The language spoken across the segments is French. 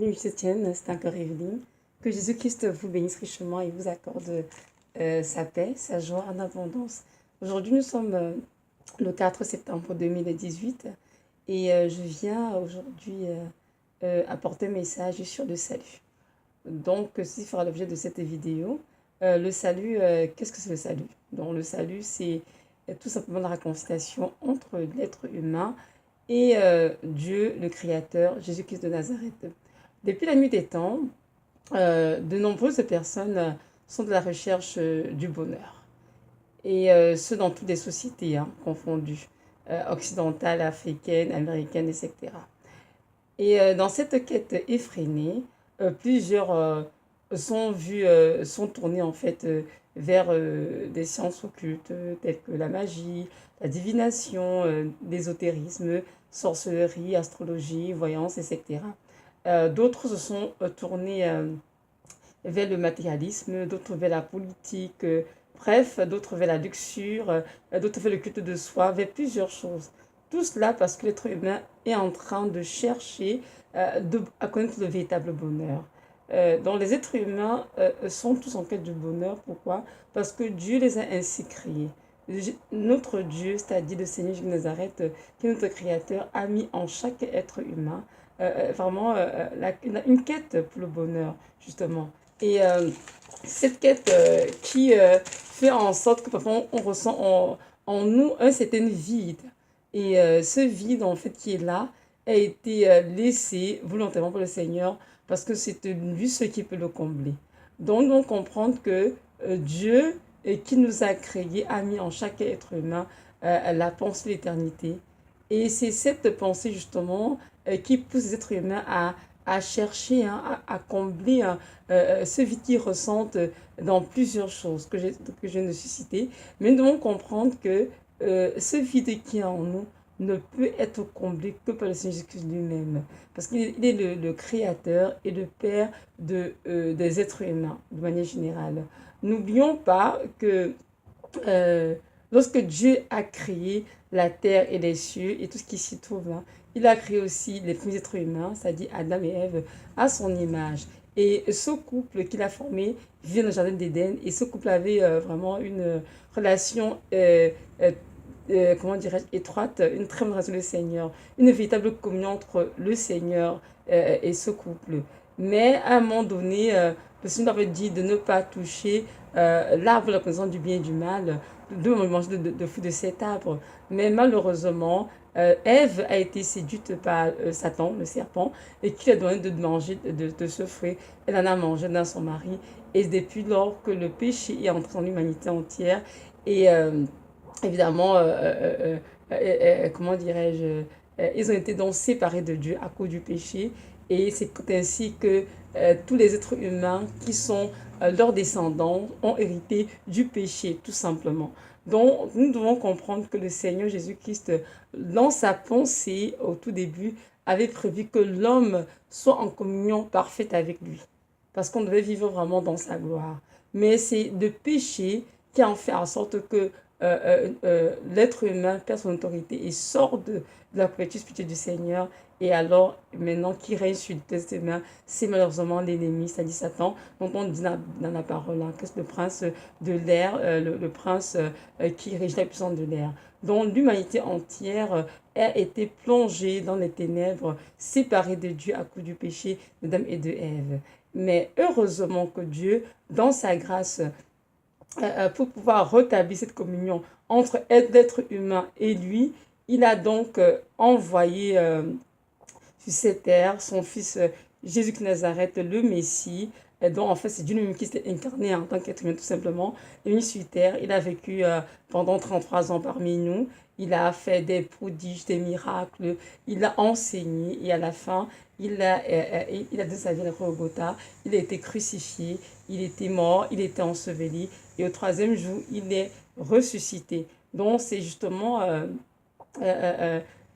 Bienvenue chrétienne, c'est encore Evelyne. Que Jésus-Christ vous bénisse richement et vous accorde sa paix, sa joie en abondance. Aujourd'hui, nous sommes le 4 septembre 2018 et je viens aujourd'hui apporter un message sur le salut. Donc, ceci fera l'objet de cette vidéo. Le salut, qu'est-ce que c'est le salut? Donc, le salut, c'est tout simplement la réconciliation entre l'être humain et Dieu, le Créateur, Jésus-Christ de Nazareth. Depuis la nuit des temps, de nombreuses personnes sont de la recherche du bonheur. Et ce, dans toutes les sociétés confondues, occidentales, africaines, américaines, etc. Et dans cette quête effrénée, plusieurs sont tournés en fait vers des sciences occultes telles que la magie, la divination, l'ésotérisme, sorcellerie, astrologie, voyance, etc. D'autres se sont tournés vers le matérialisme, d'autres vers la politique, bref, d'autres vers la luxure, d'autres vers le culte de soi, vers plusieurs choses. Tout cela parce que l'être humain est en train de chercher à connaître le véritable bonheur. Donc les êtres humains sont tous en quête du bonheur. Pourquoi? Parce que Dieu les a ainsi créés. Notre Dieu, c'est-à-dire le Seigneur Jésus de Nazareth, qui est notre Créateur, a mis en chaque être humain vraiment une quête pour le bonheur, justement. Et cette quête qui fait en sorte que parfois on ressent en nous un certain vide. Et ce vide, en fait, qui est là, a été laissé volontairement par le Seigneur parce que c'est lui ce qui peut le combler. Donc, nous comprendre que Dieu, qui nous a créés, a mis en chaque être humain la pensée de l'éternité. Et c'est cette pensée, justement, qui pousse les êtres humains à chercher, à combler ce vide qu'ils ressentent dans plusieurs choses que je viens de susciter. Mais nous devons comprendre que ce vide qui est en nous ne peut être comblé que par le Seigneur Jésus lui-même. Parce qu'il est le créateur et le père des êtres humains, de manière générale. N'oublions pas que lorsque Dieu a créé la terre et les cieux et tout ce qui s'y trouve là, il a créé aussi les premiers êtres humains, c'est-à-dire Adam et Ève, à son image. Et ce couple qu'il a formé vivait dans le jardin d'Éden et ce couple avait vraiment une relation, comment dirais-je, étroite, une très bonne relation avec le Seigneur, une véritable communion entre le Seigneur et ce couple. Mais à un moment donné, le Seigneur avait dit de ne pas toucher l'arbre de la connaissance du bien et du mal, de manger de fruits de cet arbre. Mais malheureusement, Ève a été séduite par Satan, le serpent, et qui lui a donné de manger de ce fruit. Elle en a mangé dans son mari. Et depuis lors que le péché est entré dans l'humanité entière, et évidemment, comment dirais-je, ils ont été donc séparés de Dieu à cause du péché. Et c'est ainsi que tous les êtres humains qui sont leurs descendants ont hérité du péché, tout simplement. Donc, nous devons comprendre que le Seigneur Jésus-Christ, dans sa pensée au tout début, avait prévu que l'homme soit en communion parfaite avec lui. Parce qu'on devait vivre vraiment dans sa gloire. Mais c'est le péché qui a fait en sorte que l'être humain perd son autorité et sort de la couverture spirituelle du Seigneur. Et alors, maintenant, qui règne sur les humains, c'est malheureusement l'ennemi, c'est-à-dire Satan, dont on dit dans la parole, que c'est le prince de l'air, le prince qui régit la puissance de l'air. Donc l'humanité entière a été plongée dans les ténèbres, séparée de Dieu à cause du péché d'Adam et de Ève. Mais heureusement que Dieu, dans sa grâce, pour pouvoir rétablir cette communion entre l'être humain et lui, il a donc envoyé sur cette terre son fils Jésus de Nazareth, le Messie, dont en fait c'est Dieu lui-même qui s'est incarné en tant qu'être humain tout simplement. Il est venu sur terre, il a vécu pendant 33 ans parmi nous, il a fait des prodiges, des miracles, il a enseigné et à la fin, il a donné sa vie à la croix au Golgotha, il a été crucifié, il était mort, il était enseveli et au troisième jour, il est ressuscité. Donc c'est justement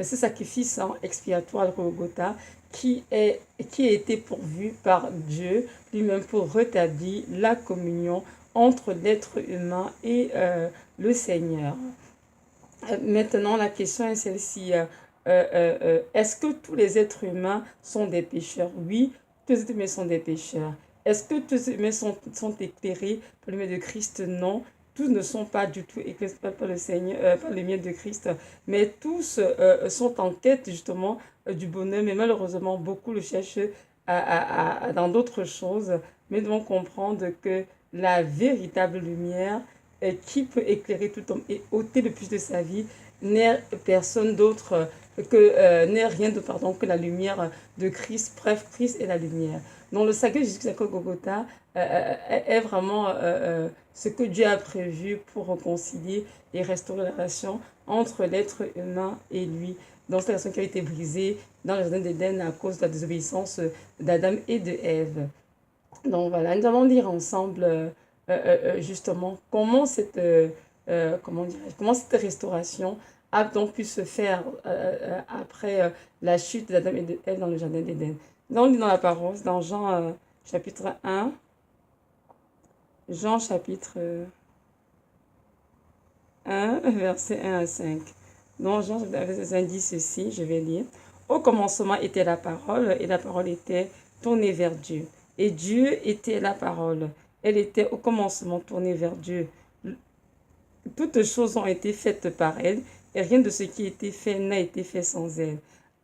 ce sacrifice expiatoire de Golgotha qui a été pourvu par Dieu lui-même pour rétablir la communion entre l'être humain et le Seigneur. Maintenant, la question est celle-ci. Est-ce que tous les êtres humains sont des pécheurs? Oui, tous les êtres humains sont des pécheurs. Est-ce que tous les êtres humains sont éclairés par le lumière de Christ? Non. Tous ne sont pas du tout éclairés par le Seigneur, par le lumière de Christ, mais tous sont en quête justement du bonheur, mais malheureusement, beaucoup le cherchent dans d'autres choses. Mais nous devons comprendre que la véritable lumière qui peut éclairer tout homme et ôter le plus de sa vie n'est personne d'autre n'est rien d'autre pardon que la lumière de Christ. Bref, Christ est la lumière. Donc le sacrifice de Jésus à Golgotha est vraiment ce que Dieu a prévu pour réconcilier et restaurer la relation entre l'être humain et lui. Dans cette relation qui a été brisée dans le jardin d'Éden à cause de la désobéissance d'Adam et de Ève. Donc voilà, nous allons lire ensemble justement comment cette restauration a donc pu se faire après la chute d'Adam et de Ève dans le jardin d'Éden. Nous allons lire dans la parole, dans Jean chapitre 1, Jean chapitre 1, verset 1 à 5. Donc Jean chapitre 1 dit ceci, je vais lire. Au commencement était la parole, et la parole était tournée vers Dieu. Et Dieu était la parole. Elle était au commencement tournée vers Dieu. Toutes choses ont été faites par elle, et rien de ce qui a été fait n'a été fait sans elle.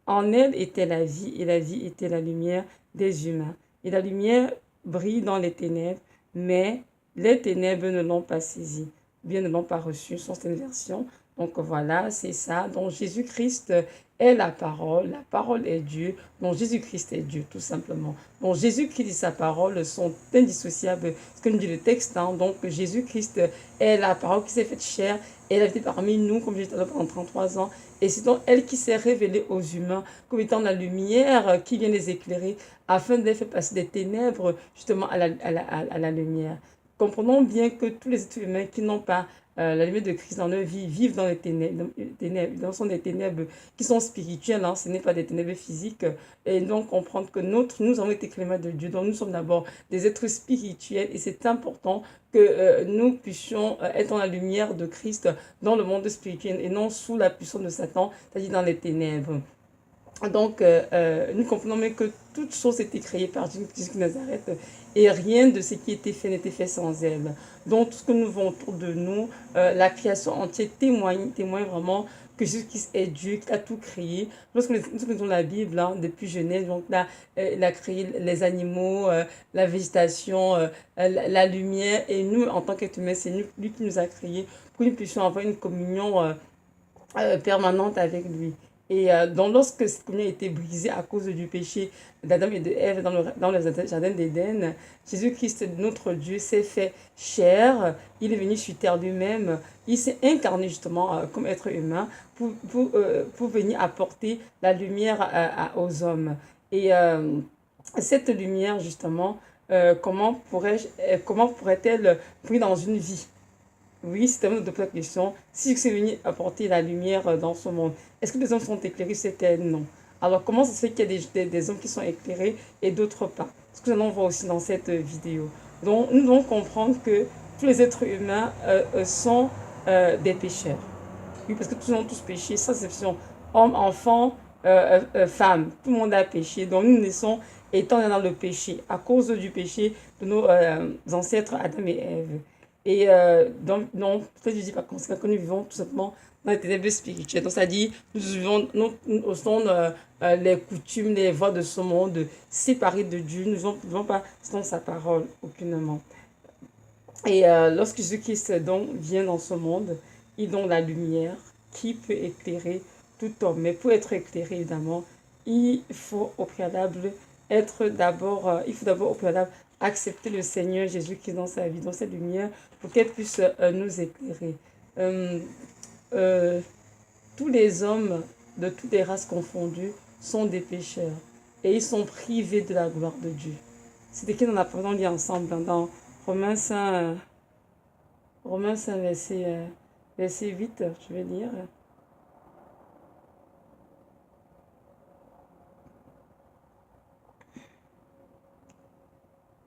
En elle était la vie, et la vie était la lumière des humains. Et la lumière brille dans les ténèbres, mais les ténèbres ne l'ont pas saisie, bien ne l'ont pas reçue. C'est une version. Donc voilà, c'est ça. Donc Jésus-Christ est la parole est Dieu, donc Jésus-Christ est Dieu, tout simplement. Donc Jésus-Christ et sa parole sont indissociables, ce que nous dit le texte. Donc Jésus-Christ est la parole qui s'est faite chair, elle a été parmi nous, comme j'ai dit pendant 33 ans, et c'est donc elle qui s'est révélée aux humains comme étant la lumière qui vient les éclairer, afin de les faire passer des ténèbres justement à la lumière. Comprenons bien que tous les êtres humains qui n'ont pas la lumière de Christ dans leur vie vivent dans les ténèbres, ce sont des ténèbres qui sont spirituelles, ce n'est pas des ténèbres physiques. Et donc comprendre que nous avons été créés de Dieu, donc nous sommes d'abord des êtres spirituels et c'est important que nous puissions être dans la lumière de Christ dans le monde spirituel et non sous la puissance de Satan, c'est-à-dire dans les ténèbres. Donc, nous comprenons même que toute chose était créée par Jésus de Nazareth et rien de ce qui était fait n'était fait sans elle. Donc, tout ce que nous voyons autour de nous, la création entière témoigne vraiment que Jésus-Christ est Dieu, qui a tout créé. Lorsque nous lisons la Bible, depuis Genèse, donc là, il a créé les animaux, la végétation, la lumière, et nous, en tant qu'êtres humains, c'est lui qui nous a créés pour que nous puissions avoir une communion permanente avec lui. Et donc, lorsque cette communion a été brisée à cause du péché d'Adam et de Ève dans le jardin d'Éden, Jésus-Christ, notre Dieu, s'est fait chair. Il est venu sur terre lui-même. Il s'est incarné justement comme être humain pour venir apporter la lumière aux hommes. Et cette lumière, justement, comment pourrait-elle briller dans une vie? Oui, c'est une autre question. Si c'est venu apporter la lumière dans ce monde, est-ce que les hommes sont éclairés? C'était non. Alors, comment ça se fait qu'il y a des hommes qui sont éclairés et d'autres pas? Ce que nous allons voir aussi dans cette vidéo. Donc, nous devons comprendre que tous les êtres humains sont des pécheurs. Oui, parce que tous ont tous péché, sans exception. Hommes, enfants, femmes, tout le monde a péché. Donc, nous naissons étant dans le péché, à cause du péché de nos ancêtres Adam et Ève. Et donc, peut-être je dis par conséquent que nous vivons tout simplement dans les ténèbres spirituelles. Donc, c'est-à-dire, nous vivons les coutumes, les voies de ce monde, séparés de Dieu. Nous ne vivons pas selon sa parole, aucunement. Et lorsque Jésus-Christ donc vient dans ce monde, il donne la lumière qui peut éclairer tout homme. Mais pour être éclairé, évidemment, il faut au préalable il faut d'abord au préalable accepter le Seigneur Jésus-Christ dans sa vie, dans cette lumière, pour qu'elle puisse nous éclairer. Tous les hommes de toutes les races confondues sont des pécheurs et ils sont privés de la gloire de Dieu. C'est écrit dans la parole, on lit ensemble dans Romains 5, verset 8, je vais lire.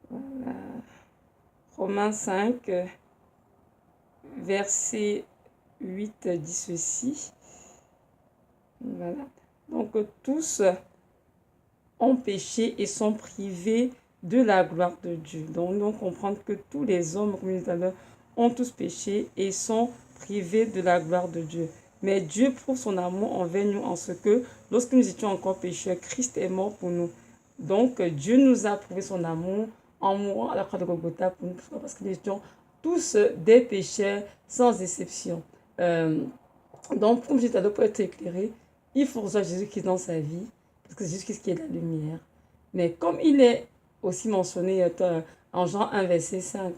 Voilà. Romains 5, verset 8 dit ceci. Voilà. Donc tous ont péché et sont privés de la gloire de Dieu. Donc, nous devons comprendre que tous les hommes, comme je disais tout à l'heure, ont tous péché et sont privés de la gloire de Dieu. Mais Dieu prouve son amour envers nous en ce que, lorsque nous étions encore pécheurs, Christ est mort pour nous. Donc, Dieu nous a prouvé son amour en mourant à la croix de Golgotha pour nous, parce que nous étions tous des pécheurs sans exception. Donc, comme je disais tout à l'heure, pour être éclairé, il faut recevoir Jésus-Christ dans sa vie, parce que c'est Jésus-Christ qui est la lumière. Mais comme il est aussi mentionné en Jean 1, verset 5,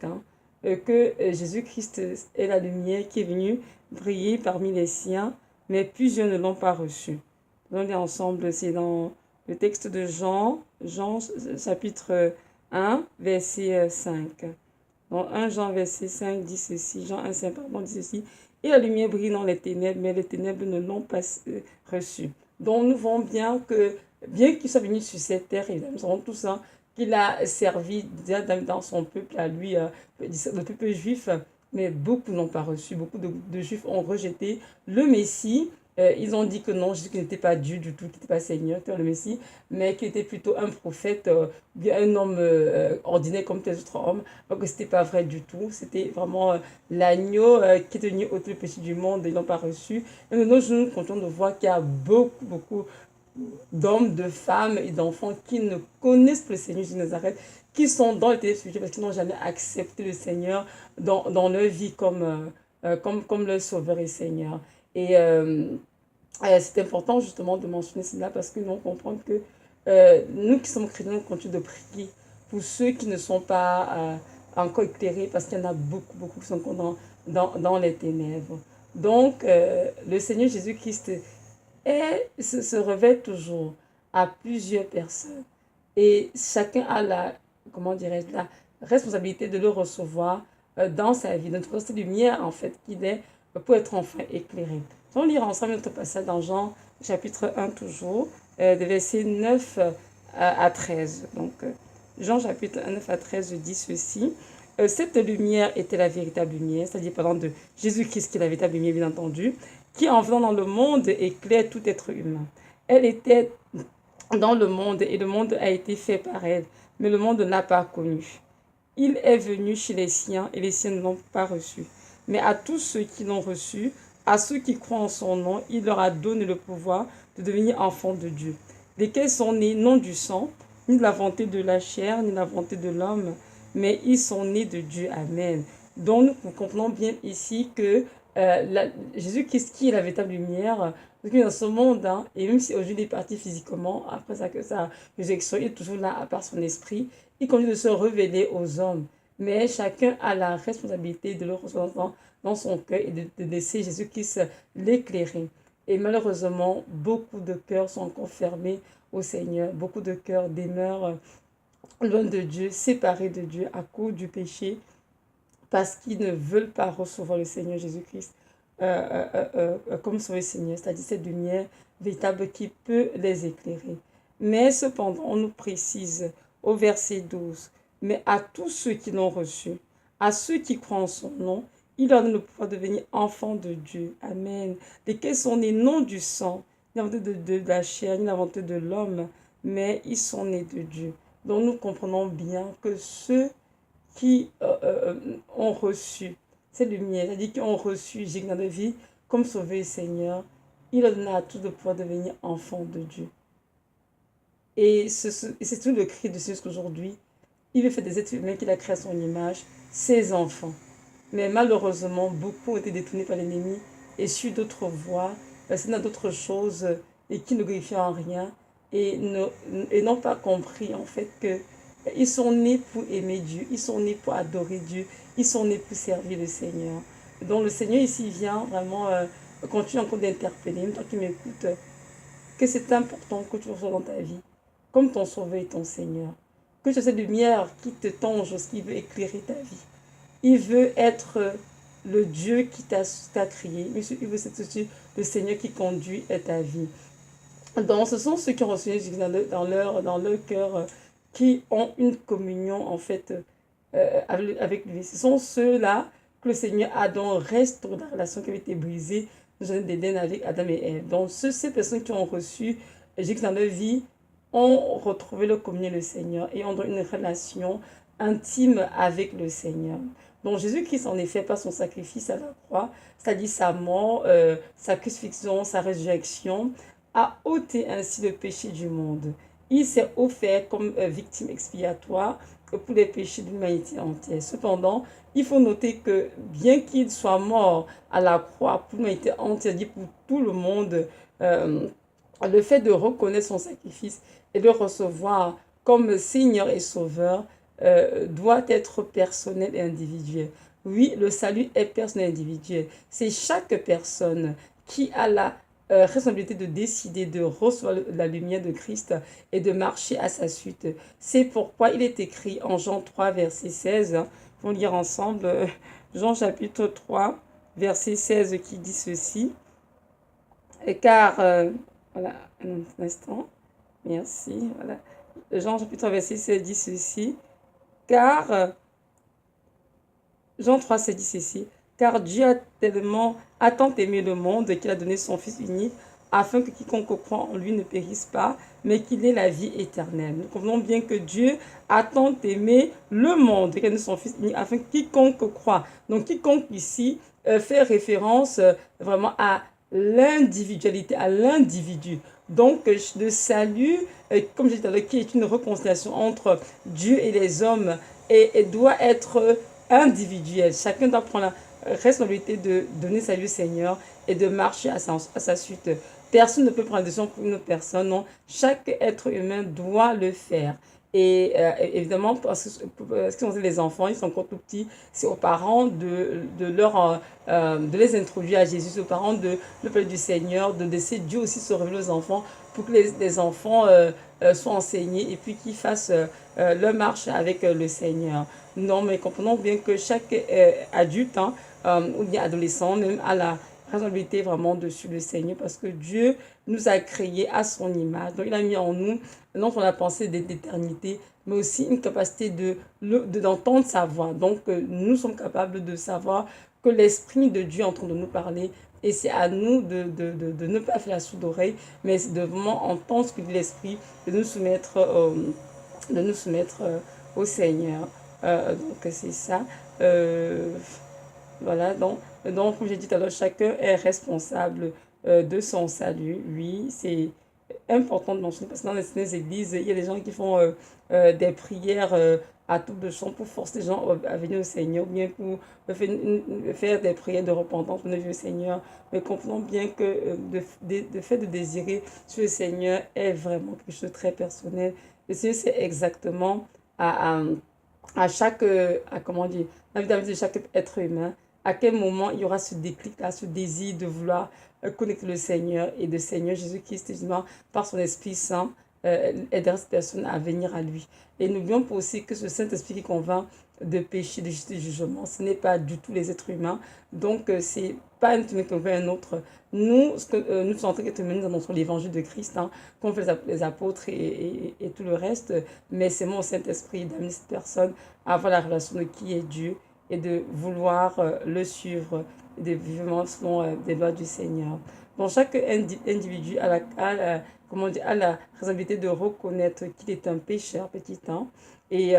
que Jésus-Christ est la lumière qui est venue briller parmi les siens, mais plusieurs ne l'ont pas reçu. On est ensemble, c'est dans le texte de Jean chapitre 1, verset 5. Donc 1 Jean verset 5 dit ceci, Jean 1, 5, pardon, dit ceci, et la lumière brille dans les ténèbres, mais les ténèbres ne l'ont pas reçu. Donc nous voyons bien que, bien qu'il soit venu sur cette terre, évidemment, nous savons tout ça, qu'il a servi dans son peuple, à lui, le peuple juif, mais beaucoup n'ont pas reçu, beaucoup de juifs ont rejeté le Messie. Ils ont dit que non, Jésus n'était pas Dieu du tout, qu'il n'était pas Seigneur, le Messie, mais qu'il était plutôt un prophète, bien un homme ordinaire comme tes autres hommes, alors que ce n'était pas vrai du tout. C'était vraiment l'agneau qui est venu ôter le péché du monde, et ils n'ont pas reçu. Et nous nous continuons de voir qu'il y a beaucoup d'hommes, de femmes et d'enfants qui ne connaissent pas le Seigneur Jésus de Nazareth, qui sont dans le ténèbres spirituel parce qu'ils n'ont jamais accepté le Seigneur dans leur vie comme leur sauveur et Seigneur. Et c'est important justement de mentionner cela parce que nous comprenons que nous qui sommes chrétiens, nous continuons de prier pour ceux qui ne sont pas encore éclairés parce qu'il y en a beaucoup qui sont encore dans les ténèbres. Donc, le Seigneur Jésus-Christ se révèle toujours à plusieurs personnes. Et chacun a comment dirais-je, la responsabilité de le recevoir dans sa vie. Notre lumière, en fait, qu'il est pour être enfin éclairé. On lira ensemble notre passage dans Jean chapitre 1 toujours, des versets 9 à 13. Donc, Jean chapitre 1, 9 à 13 dit ceci. Cette lumière était la véritable lumière, c'est-à-dire parlant de Jésus-Christ qui est la véritable lumière, bien entendu, qui en venant dans le monde éclaire tout être humain. Elle était dans le monde et le monde a été fait par elle, mais le monde ne l'a pas connue. Il est venu chez les siens et les siens ne l'ont pas reçu. Mais à tous ceux qui l'ont reçu, à ceux qui croient en son nom, il leur a donné le pouvoir de devenir enfants de Dieu, lesquels sont nés non du sang, ni de la volonté de la chair, ni de la volonté de l'homme, mais ils sont nés de Dieu. Amen. Donc nous comprenons bien ici que Jésus-Christ qui est la véritable lumière, dans ce monde, et même si aujourd'hui il est parti physiquement, après sa résurrection, il est toujours là à part son esprit, il continue de se révéler aux hommes. Mais chacun a la responsabilité de le recevoir dans son cœur et de laisser Jésus-Christ l'éclairer. Et malheureusement, beaucoup de cœurs sont encore fermés au Seigneur. Beaucoup de cœurs demeurent loin de Dieu, séparés de Dieu à cause du péché, parce qu'ils ne veulent pas recevoir le Seigneur Jésus-Christ comme Sauveur Seigneur, c'est-à-dire cette lumière véritable qui peut les éclairer. Mais cependant, on nous précise au verset 12, mais à tous ceux qui l'ont reçu, à ceux qui croient en son nom, il leur donne le pouvoir de devenir enfants de Dieu. Amen. Lesquels sont nés non du sang, ni la volonté de la chair, ni la volonté de l'homme, mais ils sont nés de Dieu. Donc nous comprenons bien que ceux qui ont reçu cette lumière, c'est-à-dire qui ont reçu Jésus dans leur vie comme Sauveur et Seigneur, il a donné à tous de pouvoir devenir enfants de Dieu. Et c'est tout le cri de Dieu qu'aujourd'hui, il veut faire des êtres humains qu'il a créés à son image, ses enfants. Mais malheureusement, beaucoup ont été détournés par l'ennemi et suivent d'autres voies, passés dans d'autres choses et qui ne glorifient en rien et n'ont pas compris en fait que ils sont nés pour aimer Dieu, ils sont nés pour adorer Dieu, ils sont nés pour servir le Seigneur. Donc le Seigneur ici vient vraiment continue encore d'interpeller, même toi qui m'écoutes, que c'est important que tu reçois dans ta vie, comme ton Sauveur et ton Seigneur. Que tu aies cette lumière qui te tange, qui veut éclairer ta vie. Il veut être le Dieu qui t'a créé, mais il veut être aussi le Seigneur qui conduit ta vie. Donc ce sont ceux qui ont reçu Jésus dans leur cœur, qui ont une communion en fait avec lui. Ce sont ceux-là que le Seigneur a donc restauré la relation qui avait été brisée dans le jardin d'Éden avec Adam et Ève. Donc ces personnes qui ont reçu Jésus dans leur vie ont retrouvé le communion le Seigneur et ont une relation intime avec le Seigneur. Donc Jésus-Christ, en effet, par son sacrifice à la croix, c'est-à-dire sa mort, sa crucifixion, sa résurrection, a ôté ainsi le péché du monde. Il s'est offert comme victime expiatoire pour les péchés de l'humanité entière. Cependant, il faut noter que bien qu'il soit mort à la croix pour l'humanité entière, dit pour tout le monde, euh, le fait de reconnaître son sacrifice et de recevoir comme Seigneur et Sauveur doit être personnel et individuel. Oui, le salut est personnel et individuel. C'est chaque personne qui a la responsabilité de décider de recevoir la lumière de Christ et de marcher à sa suite. C'est pourquoi il est écrit en Jean 3, verset 16, on va lire ensemble Jean chapitre 3, verset 16 qui dit ceci, car, voilà, un instant, merci, voilà, Jean chapitre 3, verset 16 dit ceci, car, Jean 3, 16 dit ceci, car Dieu a tant aimé le monde qu'il a donné son Fils unique, afin que quiconque croit en lui ne périsse pas, mais qu'il ait la vie éternelle. Nous comprenons bien que Dieu a tant aimé le monde qu'il a donné son Fils unique, afin que quiconque croit. Donc quiconque ici fait référence vraiment à l'individualité, à l'individu. Donc le salut, comme je disais tout à l'heure, qui est une réconciliation entre Dieu et les hommes, et doit être individuel. Chacun doit prendre la responsabilité de donner sa vie au Seigneur et de marcher à sa suite. Personne ne peut prendre la décision pour une autre personne, non. Chaque être humain doit le faire. Et évidemment, parce que les enfants, ils sont encore tout petits, c'est aux parents de les introduire à Jésus, c'est aux parents de le parler du Seigneur, de laisser Dieu aussi se révéler aux enfants pour que les enfants soient enseignés et puis qu'ils fassent leur marche avec le Seigneur. Non, mais comprenons bien que chaque adulte ou bien adolescent même a la responsabilité vraiment de suivre le Seigneur parce que Dieu nous a créés à son image. Donc, il a mis en nous non seulement la pensée d'éternité, mais aussi une capacité d'entendre sa voix. Donc, nous sommes capables de savoir que l'Esprit de Dieu est en train de nous parler. Et c'est à nous de ne pas faire la sourde oreille, mais de vraiment entendre ce que dit l'Esprit, de nous soumettre, au Seigneur. Donc, c'est ça. Voilà, donc comme j'ai dit tout à l'heure, chacun est responsable de son salut. Oui, c'est important de mentionner parce que dans les églises, il y a des gens qui font des prières à tout de chant pour forcer les gens à venir au Seigneur, ou bien pour faire des prières de repentance pour venir au Seigneur. Mais comprenons bien que le fait de désirer sur le Seigneur est vraiment quelque chose de très personnel. Le Seigneur sait exactement à chaque, comment dire, dans la vie de chaque être humain, à quel moment il y aura ce déclic-là, ce désir de vouloir connecter le Seigneur et le Seigneur Jésus-Christ, justement, par son Esprit Saint, aidera cette personne à venir à lui. Et n'oublions pas aussi que ce Saint-Esprit qui convainc de péché, de justice, de jugement, ce n'est pas du tout les êtres humains. Donc, c'est pas un qui convainc un autre. Nous, ce que nous sommes en train de mener dans l'évangile de Christ, comme fait les apôtres et tout le reste, mais c'est mon Saint-Esprit d'amener cette personne à avoir la relation de qui est Dieu et de vouloir le suivre, de vivre selon des lois du Seigneur. Donc, chaque individu a la responsabilité de reconnaître qu'il est un pécheur, petit 1, et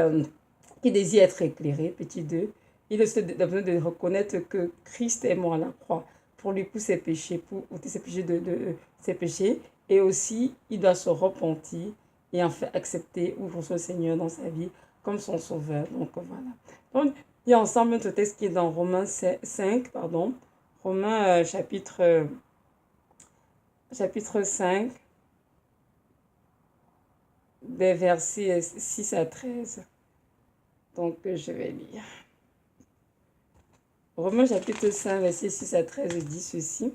qui désire être éclairé, petit 2. Il a besoin de reconnaître que Christ est mort à la croix pour lui pour ses péchés, pour ôter ses péchés. Et aussi, il doit se repentir et en fait accepter ou recevoir le Seigneur dans sa vie comme son sauveur. Donc, voilà. Donc, il y a ensemble un texte qui est dans Romains 5, pardon. Romains chapitre 5, des versets 6 à 13. Donc, je vais lire. Romains chapitre 5, versets 6 à 13 dit ceci.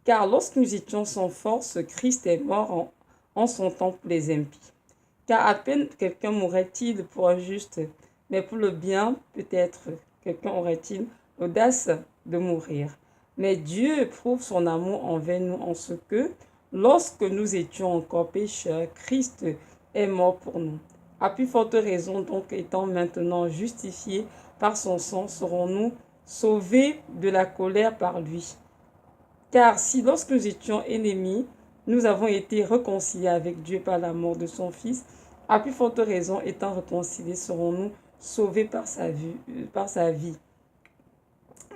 Car lorsque nous étions sans force, Christ est mort en son temps pour les impies. Car à peine quelqu'un mourrait-il pour un juste, mais pour le bien, peut-être, quelqu'un aurait-il l'audace de mourir. Mais Dieu prouve son amour envers nous en ce que, lorsque nous étions encore pécheurs, Christ est mort pour nous. À plus forte raison, donc, étant maintenant justifiés par son sang, serons-nous sauvés de la colère par lui. Car si lorsque nous étions ennemis, nous avons été réconciliés avec Dieu par la mort de son Fils. À plus forte raison, étant réconciliés, serons-nous sauvés par sa vie.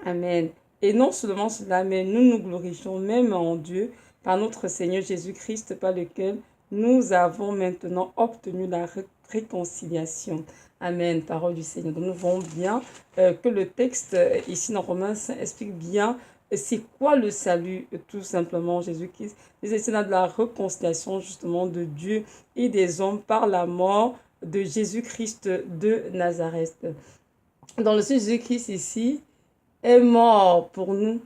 Amen. Et non seulement cela, mais nous nous glorifions même en Dieu par notre Seigneur Jésus-Christ, par lequel nous avons maintenant obtenu la réconciliation. Amen. Parole du Seigneur. Donc nous voyons bien que le texte ici dans Romains explique bien c'est quoi le salut, tout simplement. Jésus-Christ, c'est là de la réconciliation justement de Dieu et des hommes par la mort de Jésus-Christ de Nazareth. Dans le Seigneur Jésus-Christ ici, est mort pour nous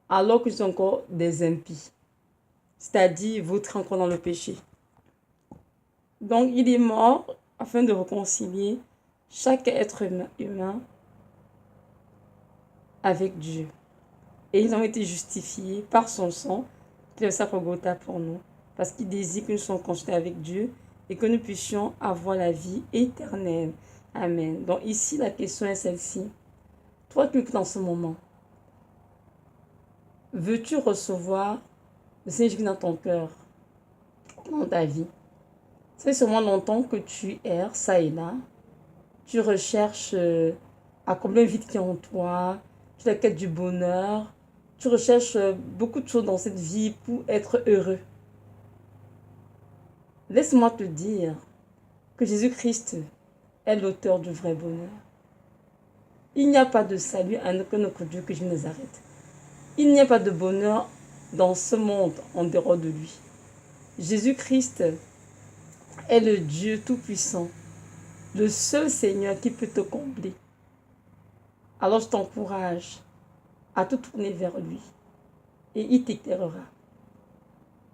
alors que nous sommes encore des impies. C'est-à-dire, vous êtes encore dans le péché. Donc, il est mort afin de réconcilier chaque être humain avec Dieu. Et ils ont été justifiés par son sang, qui est le sacre pour nous, parce qu'il désire que nous soyons consultés avec Dieu et que nous puissions avoir la vie éternelle. Amen. Donc ici, la question est celle-ci. Toi qui es dans ce moment, veux-tu recevoir le Seigneur Jésus dans ton cœur, dans ta vie? C'est seulement longtemps que tu erres, ça et là. Tu recherches à combler le vide qui est en toi. Tu as la quête du bonheur. Tu recherches beaucoup de choses dans cette vie pour être heureux. Laisse-moi te dire que Jésus-Christ est l'auteur du vrai bonheur. Il n'y a pas de salut à notre Dieu que je nous arrête. Il n'y a pas de bonheur dans ce monde en dehors de lui. Jésus-Christ est le Dieu tout-puissant, le seul Seigneur qui peut te combler. Alors je t'encourage à te tourner vers lui et il t'éclairera.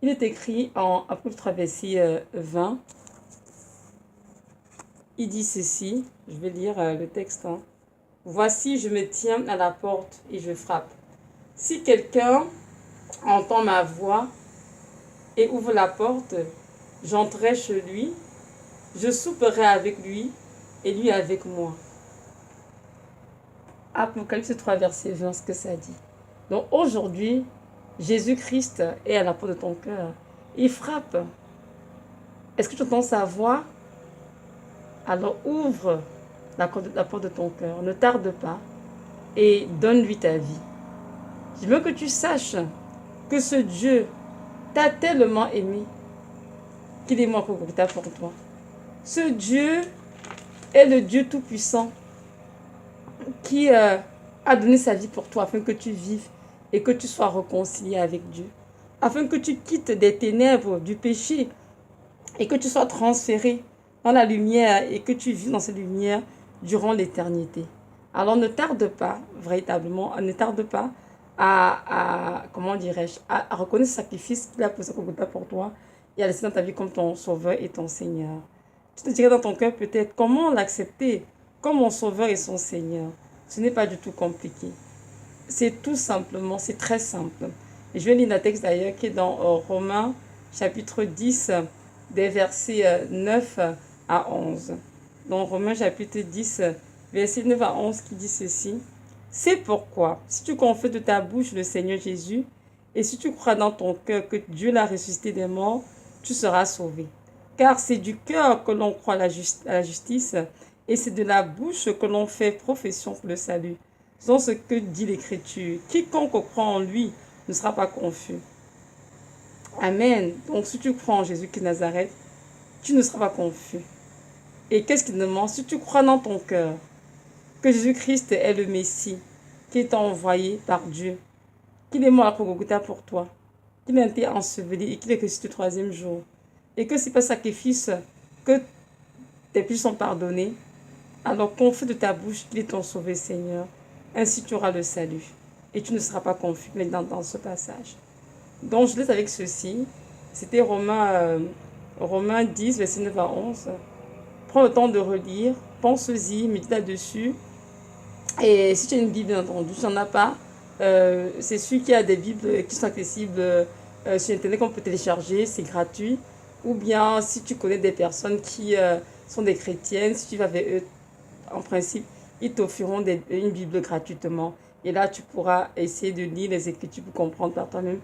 Il est écrit en Apocalypse 3, verset 20. Il dit ceci, je vais lire le texte. Voici, je me tiens à la porte et je frappe. Si quelqu'un entend ma voix et ouvre la porte, j'entrerai chez lui, je souperai avec lui et lui avec moi. Apocalypse 3, verset 20, ce que ça dit. Donc aujourd'hui, Jésus-Christ est à la porte de ton cœur. Il frappe. Est-ce que tu entends sa voix? Alors ouvre la porte de ton cœur. Ne tarde pas et donne-lui ta vie. Je veux que tu saches que ce Dieu t'a tellement aimé qu'il est mort pour toi. Ce Dieu est le Dieu tout-puissant qui a donné sa vie pour toi afin que tu vives et que tu sois réconcilié avec Dieu. Afin que tu quittes des ténèbres du péché et que tu sois transféré dans la lumière et que tu vives dans cette lumière durant l'éternité. Alors ne tarde pas, véritablement, ne tarde pas comment dirais-je, à reconnaître ce sacrifice qu'il a posé pour toi et à laisser dans ta vie comme ton sauveur et ton Seigneur. Tu te dirais dans ton cœur peut-être comment l'accepter comme mon sauveur et son Seigneur. Ce n'est pas du tout compliqué. C'est tout simplement, c'est très simple. Et je vais lire un texte d'ailleurs qui est dans Romains chapitre 10, des versets 9 à 11. Dans Romains chapitre 10, verset 9 à 11 qui dit ceci. C'est pourquoi, si tu confesses de ta bouche le Seigneur Jésus, et si tu crois dans ton cœur que Dieu l'a ressuscité des morts, tu seras sauvé. Car c'est du cœur que l'on croit à la justice, et c'est de la bouche que l'on fait profession pour le salut. C'est ce que dit l'Écriture. Quiconque croit en lui ne sera pas confus. Amen. Donc si tu crois en Jésus-Christ de Nazareth, tu ne seras pas confus. Et qu'est-ce qu'il demande? Si tu crois dans ton cœur que Jésus-Christ est le Messie, qui est envoyé par Dieu, qu'il est mort à Golgotha pour toi, qu'il a été enseveli et qu'il est ressuscité le troisième jour, et que c'est par sacrifice que tes péchés sont pardonnés, alors confie de ta bouche qu'il est ton sauveur Seigneur, ainsi tu auras le salut, et tu ne seras pas confus maintenant dans ce passage. Donc je laisse avec ceci, c'était Romains 10, verset 9 à 11. Prends le temps de relire, pense-y, médite là-dessus. Et si tu as une Bible, bien entendu, si tu n'en as pas, c'est celui qui a des Bibles qui sont accessibles sur Internet qu'on peut télécharger, c'est gratuit. Ou bien si tu connais des personnes qui sont des chrétiennes, si tu vas vers eux, en principe, ils t'offriront une Bible gratuitement. Et là, tu pourras essayer de lire les Écritures pour comprendre par toi-même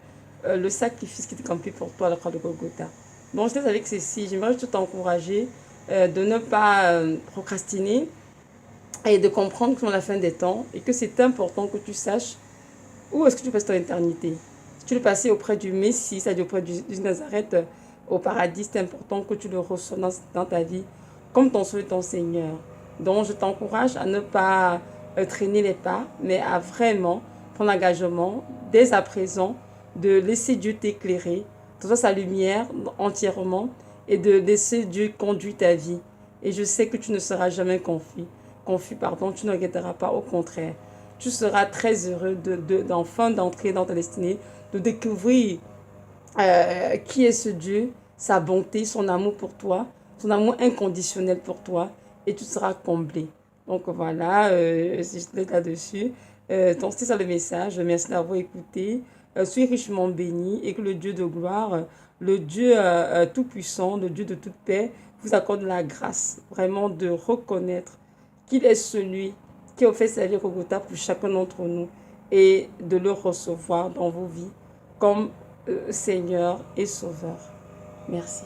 le sacrifice qui est accompli pour toi à la croix de Golgotha. Donc, je te avec ceci, j'aimerais juste t'encourager de ne pas procrastiner et de comprendre que c'est la fin des temps et que c'est important que tu saches où est-ce que tu passes ton éternité. Si tu le passes auprès du Messie, c'est-à-dire auprès du Nazareth, au paradis, c'est important que tu le reçoives dans ta vie comme ton Sauveur et ton Seigneur. Donc, je t'encourage à ne pas traîner les pas, mais à vraiment prendre l'engagement, dès à présent, de laisser Dieu t'éclairer, de faire sa lumière entièrement et de laisser Dieu conduire ta vie. Et je sais que tu ne seras jamais confus, pardon, tu ne regretteras pas, au contraire. Tu seras très heureux d'enfin d'entrer dans ta destinée, de découvrir qui est ce Dieu, sa bonté, son amour pour toi, son amour inconditionnel pour toi, et tu seras comblé. Donc voilà, c'est là-dessus. Donc c'était ça le message. Merci d'avoir écouté. Soyez richement bénis et que le Dieu de gloire, le Dieu tout-puissant, le Dieu de toute paix, vous accorde la grâce vraiment de reconnaître qu'il est celui qui a fait sa vie au Golgotha pour chacun d'entre nous et de le recevoir dans vos vies comme Seigneur et Sauveur. Merci.